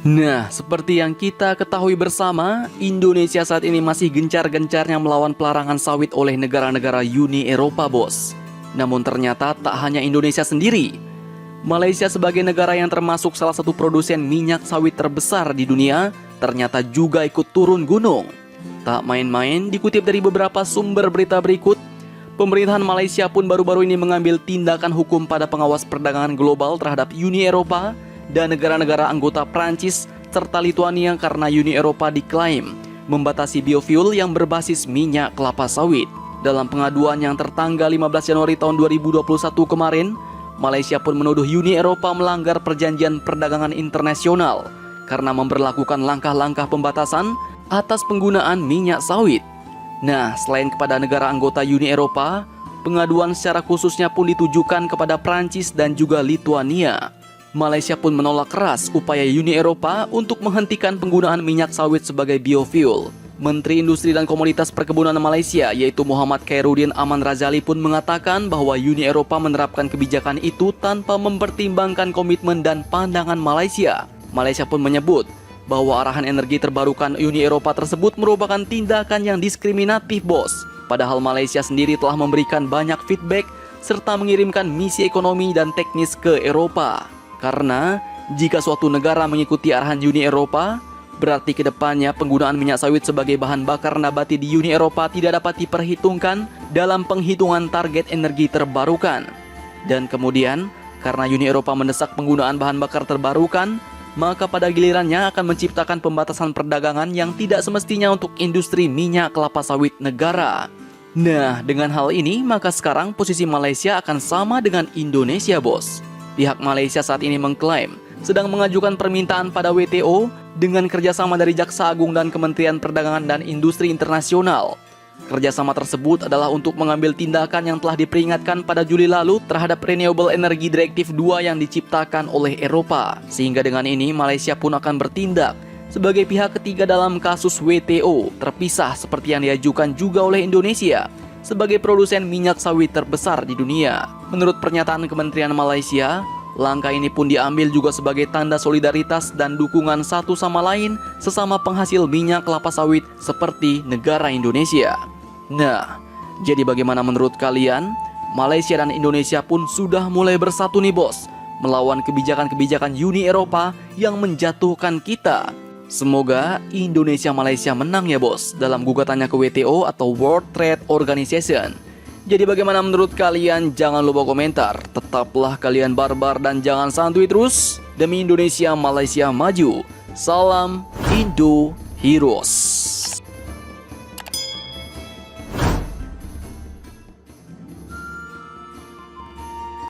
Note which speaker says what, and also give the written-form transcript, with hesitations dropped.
Speaker 1: Nah, seperti yang kita ketahui bersama, Indonesia saat ini masih gencar-gencarnya melawan pelarangan sawit oleh negara-negara Uni Eropa, bos. Namun ternyata tak hanya Indonesia sendiri. Malaysia sebagai negara yang termasuk salah satu produsen minyak sawit terbesar di dunia, ternyata juga ikut turun gunung. Tak main-main, dikutip dari beberapa sumber berita berikut, pemerintahan Malaysia pun baru-baru ini mengambil tindakan hukum pada pengawas perdagangan global terhadap Uni Eropa dan negara-negara anggota Prancis serta Lituania karena Uni Eropa diklaim membatasi biofuel yang berbasis minyak kelapa sawit. Dalam pengaduan yang tertanggal 15 Januari tahun 2021 kemarin, Malaysia pun menuduh Uni Eropa melanggar perjanjian perdagangan internasional karena memberlakukan langkah-langkah pembatasan atas penggunaan minyak sawit. Nah, selain kepada negara anggota Uni Eropa, pengaduan secara khususnya pun ditujukan kepada Prancis dan juga Lituania. Malaysia pun menolak keras upaya Uni Eropa untuk menghentikan penggunaan minyak sawit sebagai biofuel. Menteri Industri dan Komoditas Perkebunan Malaysia yaitu Muhammad Khairuddin Aman Razali pun mengatakan bahwa Uni Eropa menerapkan kebijakan itu tanpa mempertimbangkan komitmen dan pandangan Malaysia. Malaysia pun menyebut bahwa arahan energi terbarukan Uni Eropa tersebut merupakan tindakan yang diskriminatif, bos. Padahal Malaysia sendiri telah memberikan banyak feedback serta mengirimkan misi ekonomi dan teknis ke Eropa. Karena jika suatu negara mengikuti arahan Uni Eropa, berarti kedepannya penggunaan minyak sawit sebagai bahan bakar nabati di Uni Eropa tidak dapat diperhitungkan dalam penghitungan target energi terbarukan. Dan kemudian, karena Uni Eropa mendesak penggunaan bahan bakar terbarukan, maka pada gilirannya akan menciptakan pembatasan perdagangan yang tidak semestinya untuk industri minyak kelapa sawit negara. Nah, dengan hal ini, maka sekarang posisi Malaysia akan sama dengan Indonesia, bos. Pihak Malaysia saat ini mengklaim sedang mengajukan permintaan pada WTO dengan kerjasama dari Jaksa Agung dan Kementerian Perdagangan dan Industri Internasional. Kerjasama tersebut adalah untuk mengambil tindakan yang telah diperingatkan pada Juli lalu terhadap Renewable Energy Directive 2 yang diciptakan oleh Eropa. Sehingga dengan ini Malaysia pun akan bertindak sebagai pihak ketiga dalam kasus WTO, terpisah seperti yang diajukan juga oleh Indonesia sebagai produsen minyak sawit terbesar di dunia. Menurut pernyataan Kementerian Malaysia, langkah ini pun diambil juga sebagai tanda solidaritas dan dukungan satu sama lain sesama penghasil minyak kelapa sawit seperti negara Indonesia. Nah, jadi bagaimana menurut kalian? Malaysia dan Indonesia pun sudah mulai bersatu nih, bos, melawan kebijakan-kebijakan Uni Eropa yang menjatuhkan kita. Semoga Indonesia Malaysia menang ya, bos, dalam gugatannya ke WTO atau World Trade Organization. Jadi bagaimana menurut kalian? Jangan lupa komentar. Tetaplah kalian barbar dan jangan santuy terus. Demi Indonesia Malaysia maju. Salam Indo Heroes.